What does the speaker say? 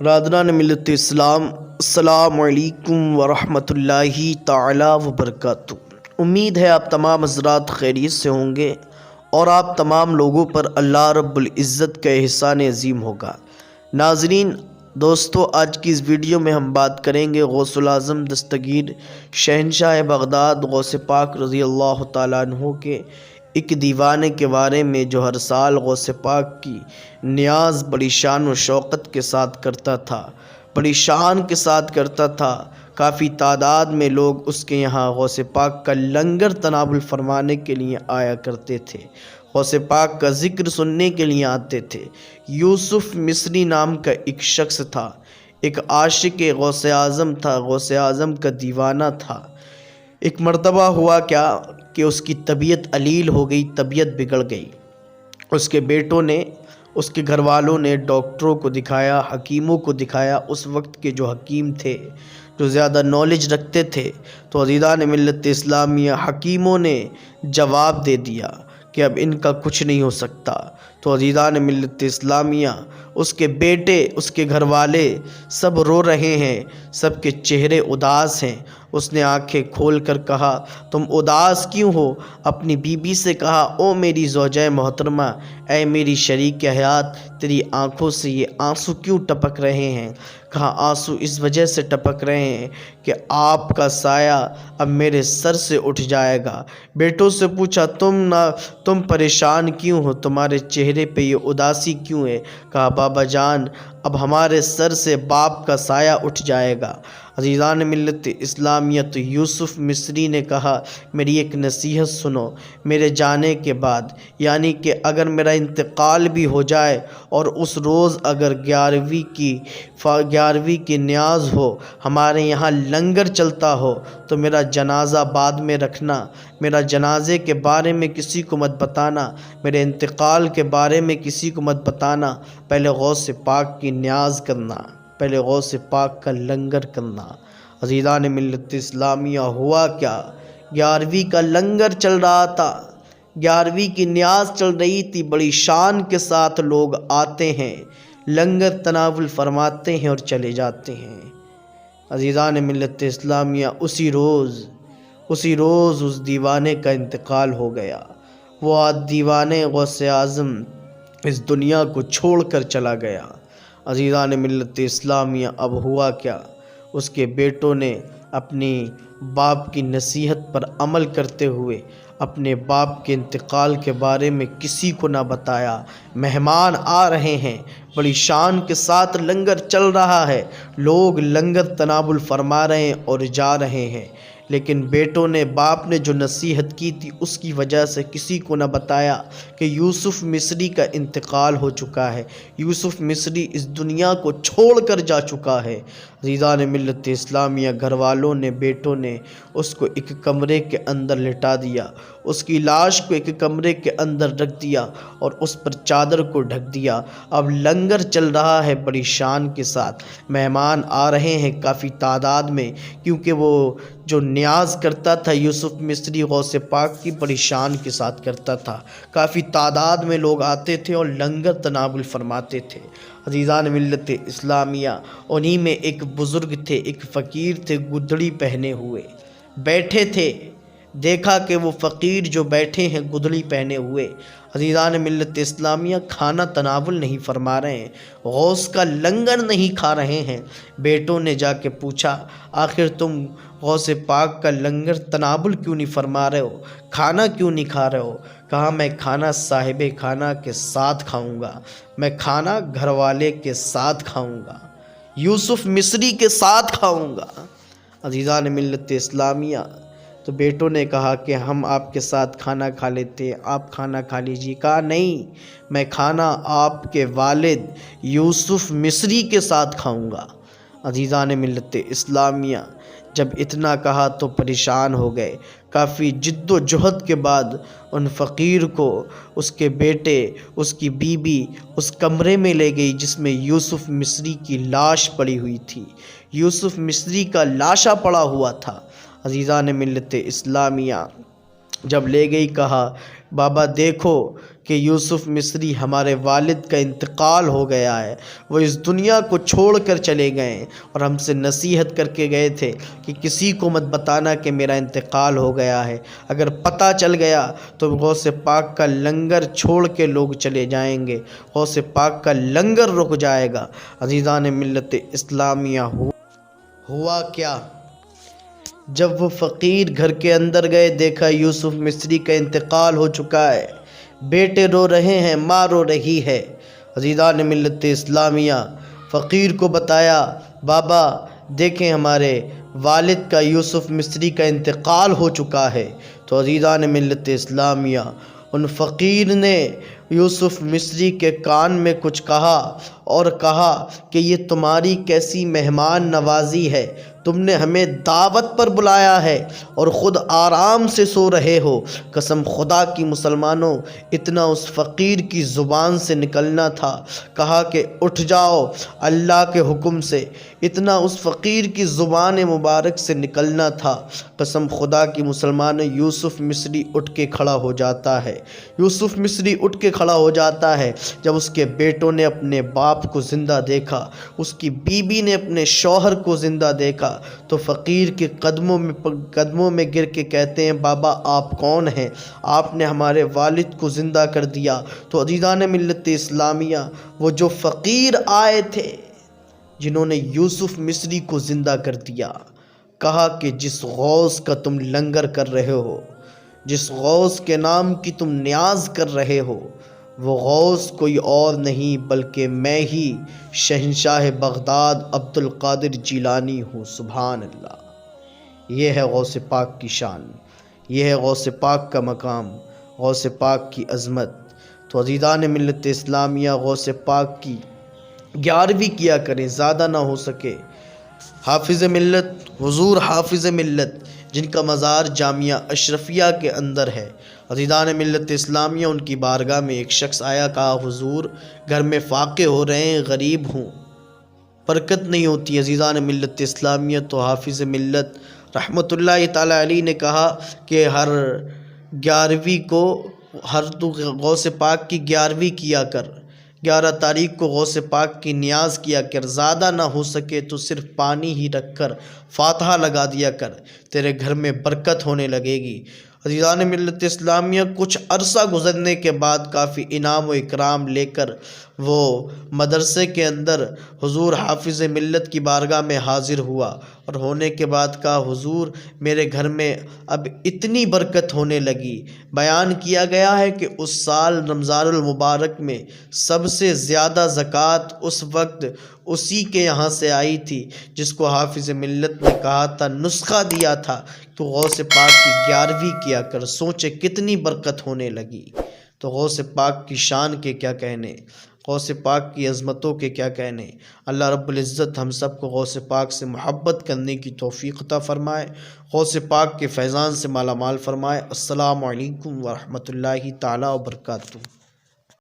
برادران ملت اسلام، السلام علیکم ورحمۃ اللہ تعالی وبرکاتہ۔ امید ہے آپ تمام حضرات خیریت سے ہوں گے اور آپ تمام لوگوں پر اللہ رب العزت کا احسان عظیم ہوگا۔ ناظرین دوستو، آج کی اس ویڈیو میں ہم بات کریں گے غوث الاعظم دستگیر شہنشاہ بغداد غوث پاک رضی اللہ تعالیٰ عنہ کے ایک دیوانے کے بارے میں، جو ہر سال غوث پاک کی نیاز بڑی شان و شوقت کے ساتھ کرتا تھا، بڑی شان کے ساتھ کرتا تھا۔ کافی تعداد میں لوگ اس کے یہاں غوث پاک کا لنگر تناول فرمانے کے لیے آیا کرتے تھے، غوث پاک کا ذکر سننے کے لیے آتے تھے۔ یوسف مصری نام کا ایک شخص تھا، ایک عاشق غوث اعظم تھا، غوث اعظم کا دیوانہ تھا۔ ایک مرتبہ ہوا کیا کہ اس کی طبیعت علیل ہو گئی، طبیعت بگڑ گئی۔ اس کے بیٹوں نے، اس کے گھر والوں نے ڈاکٹروں کو دکھایا، حکیموں کو دکھایا۔ اس وقت کے جو حکیم تھے، جو زیادہ نالج رکھتے تھے، تو عزیزان ملت اسلامیہ، حکیموں نے جواب دے دیا کہ اب ان کا کچھ نہیں ہو سکتا۔ تو عزیزان ملت اسلامیہ، اس کے بیٹے، اس کے گھر والے سب رو رہے ہیں، سب کے چہرے اداس ہیں۔ اس نے آنکھیں کھول کر کہا، تم اداس کیوں ہو؟ اپنی بیوی سے کہا، او میری زوجہ محترمہ، اے میری شریک حیات، تیری آنکھوں سے یہ آنسو کیوں ٹپک رہے ہیں؟ کہا، آنسو اس وجہ سے ٹپک رہے ہیں کہ آپ کا سایہ اب میرے سر سے اٹھ جائے گا۔ بیٹوں سے پوچھا، تم پریشان کیوں ہو؟ تمہارے چہرے پہ یہ اداسی کیوں ہے؟ کہا، بابا جان، اب ہمارے سر سے باپ کا سایہ اٹھ جائے گا۔ عزیزان ملت اسلامیہ، تو یوسف مصری نے کہا، میری ایک نصیحت سنو، میرے جانے کے بعد، یعنی کہ اگر میرا انتقال بھی ہو جائے اور اس روز اگر 11ویں کی نیاز ہو، ہمارے یہاں لنگر چلتا ہو، تو میرا جنازہ بعد میں رکھنا، میرا جنازے کے بارے میں کسی کو مت بتانا، میرے انتقال کے بارے میں کسی کو مت بتانا، پہلے غوث پاک کی نیاز کرنا، پہلے غوث پاک کا لنگر کرنا۔ عزیزان ملت اسلامیہ، ہوا کیا؟ 11ویں کا لنگر چل رہا تھا، 11ویں کی نیاز چل رہی تھی۔ بڑی شان کے ساتھ لوگ آتے ہیں، لنگر تناول فرماتے ہیں اور چلے جاتے ہیں۔ عزیزان ملت اسلامیہ، اسی روز اس دیوانے کا انتقال ہو گیا۔ وہ دیوانے غوث اعظم اس دنیا کو چھوڑ کر چلا گیا۔ عزیزان ملت اسلامیہ، اب ہوا کیا؟ اس کے بیٹوں نے اپنی باپ کی نصیحت پر عمل کرتے ہوئے اپنے باپ کے انتقال کے بارے میں کسی کو نہ بتایا۔ مہمان آ رہے ہیں، بڑی شان کے ساتھ لنگر چل رہا ہے، لوگ لنگر تناول فرما رہے ہیں اور جا رہے ہیں، لیکن بیٹوں نے، باپ نے جو نصیحت کی تھی، اس کی وجہ سے کسی کو نہ بتایا کہ یوسف مصری کا انتقال ہو چکا ہے، یوسف مصری اس دنیا کو چھوڑ کر جا چکا ہے۔ عزیزان ملت اسلامیہ، گھر والوں نے، بیٹوں نے اس کو ایک کمرے کے اندر لٹا دیا، اس کی لاش کو ایک کمرے کے اندر رکھ دیا اور اس پر چادر کو ڈھک دیا۔ اب لنگر چل رہا ہے بڑی شان کے ساتھ، مہمان آ رہے ہیں کافی تعداد میں، کیونکہ وہ جو نیاز کرتا تھا یوسف مصری غوث پاک کی، بڑی شان کے ساتھ کرتا تھا۔ کافی تعداد میں لوگ آتے تھے اور لنگر تناول فرماتے تھے۔ عزیزان ملت اسلامیہ، انہی میں ایک بزرگ تھے، ایک فقیر تھے، گدڑی پہنے ہوئے بیٹھے تھے۔ دیکھا کہ وہ فقیر جو بیٹھے ہیں گدڑی پہنے ہوئے، عزیزان ملت اسلامیہ، کھانا تناول نہیں فرما رہے ہیں، غوث کا لنگر نہیں کھا رہے ہیں۔ بیٹوں نے جا کے پوچھا، آخر تم غوث پاک کا لنگر تناول کیوں نہیں فرما رہے ہو؟ کھانا کیوں نہیں کھا رہے ہو؟ کہا، میں کھانا صاحب کھانا کے ساتھ کھاؤں گا، میں کھانا گھر والے کے ساتھ کھاؤں گا، یوسف مصری کے ساتھ کھاؤں گا۔ عزیزان ملت اسلامیہ، تو بیٹوں نے کہا کہ ہم آپ کے ساتھ کھانا کھا لیتے ہیں، آپ کھانا کھا لیجیے۔ کہا، نہیں، میں کھانا آپ کے والد یوسف مصری کے ساتھ کھاؤں گا۔ عزیزان ملت اسلامیہ، جب اتنا کہا تو پریشان ہو گئے۔ کافی جد و جہد کے بعد ان فقیر کو اس کے بیٹے، اس کی بیوی اس کمرے میں لے گئی جس میں یوسف مصری کی لاش پڑی ہوئی تھی، یوسف مصری کا لاشا پڑا ہوا تھا۔ عزیزان ملت اسلامیہ، جب لے گئی کہا بابا دیکھو کہ یوسف مصری ہمارے والد کا انتقال ہو گیا ہے، وہ اس دنیا کو چھوڑ کر چلے گئے اور ہم سے نصیحت کر کے گئے تھے کہ کسی کو مت بتانا کہ میرا انتقال ہو گیا ہے، اگر پتہ چل گیا تو غوث پاک کا لنگر چھوڑ کے لوگ چلے جائیں گے، غوث پاک کا لنگر رک جائے گا۔ عزیزان ملت اسلامیہ، ہوا کیا؟ جب وہ فقیر گھر کے اندر گئے، دیکھا یوسف مصری کا انتقال ہو چکا ہے، بیٹے رو رہے ہیں، ماں رو رہی ہے۔ عزیزان ملت اسلامیہ، فقیر کو بتایا بابا دیکھیں ہمارے والد کا یوسف مصری کا انتقال ہو چکا ہے۔ تو عزیزان ملت اسلامیہ، ان فقیر نے یوسف مصری کے کان میں کچھ کہا اور کہا کہ یہ تمہاری کیسی مہمان نوازی ہے، تم نے ہمیں دعوت پر بلایا ہے اور خود آرام سے سو رہے ہو۔ قسم خدا کی مسلمانوں، اتنا اس فقیر کی زبان سے نکلنا تھا، کہا کہ اٹھ جاؤ اللہ کے حکم سے، اتنا اس فقیر کی زبان مبارک سے نکلنا تھا۔ قسم خدا کی مسلمانوں، یوسف مصری اٹھ کے کھڑا ہو جاتا ہے، یوسف مصری اٹھ کے کھڑا ہو جاتا ہے جب اس کے بیٹوں نے اپنے باپ کو زندہ دیکھا، اس کی بیوی نے اپنے شوہر کو زندہ دیکھا، تو فقیر کے قدموں میں گر کے کہتے ہیں بابا آپ کون ہیں؟ آپ نے ہمارے والد کو زندہ کر دیا۔ تو عزیزان ملت اسلامیہ، وہ جو فقیر آئے تھے جنہوں نے یوسف مصری کو زندہ کر دیا، کہا کہ جس غوث کا تم لنگر کر رہے ہو، جس غوث کے نام کی تم نیاز کر رہے ہو، وہ غوث کوئی اور نہیں بلکہ میں ہی شہنشاہ بغداد عبد القادر جیلانی ہوں۔ سبحان اللہ! یہ ہے غوث پاک کی شان، یہ ہے غوث پاک کا مقام، غوث پاک کی عظمت۔ تو عزیزان ملت اسلامیہ، غوث پاک کی 11ویں کیا کریں، زیادہ نہ ہو سکے۔ حافظ ملت، حضور حافظ ملت، جن کا مزار جامعہ اشرفیہ کے اندر ہے، عزیزان ملت اسلامیہ، ان کی بارگاہ میں ایک شخص آیا، کہا حضور گھر میں فاقے ہو رہے ہیں، غریب ہوں، برکت نہیں ہوتی۔ عزیزان ملت اسلامیہ، تو حافظ ملت رحمۃ اللہ تعالی علیہ نے کہا کہ ہر 11ویں کو تو غوث پاک کی 11ویں کیا کر، 11 تاریخ کو غوث پاک کی نیاز کیا کر، زیادہ نہ ہو سکے تو صرف پانی ہی رکھ کر فاتحہ لگا دیا کر، تیرے گھر میں برکت ہونے لگے گی۔ عزیزان ملت اسلامیہ، کچھ عرصہ گزرنے کے بعد کافی انعام و اکرام لے کر وہ مدرسے کے اندر حضور حافظ ملت کی بارگاہ میں حاضر ہوا، اور ہونے کے بعد کہا حضور میرے گھر میں اب اتنی برکت ہونے لگی۔ بیان کیا گیا ہے کہ اس سال رمضان المبارک میں سب سے زیادہ زکوٰۃ اس وقت اسی کے یہاں سے آئی تھی جس کو حافظ ملت نے کہا تھا، نسخہ دیا تھا تو غوث پاک کی 11ویں کیا کر، سوچے کتنی برکت ہونے لگی۔ تو غوث پاک کی شان کے کیا کہنے، غوث پاک کی عظمتوں کے کیا کہنے۔ اللہ رب العزت ہم سب کو غوث پاک سے محبت کرنے کی توفیق عطا فرمائے، غوث پاک کے فیضان سے مالا مال فرمائے۔ السلام علیکم ورحمۃ اللہ تعالی وبرکاتہ۔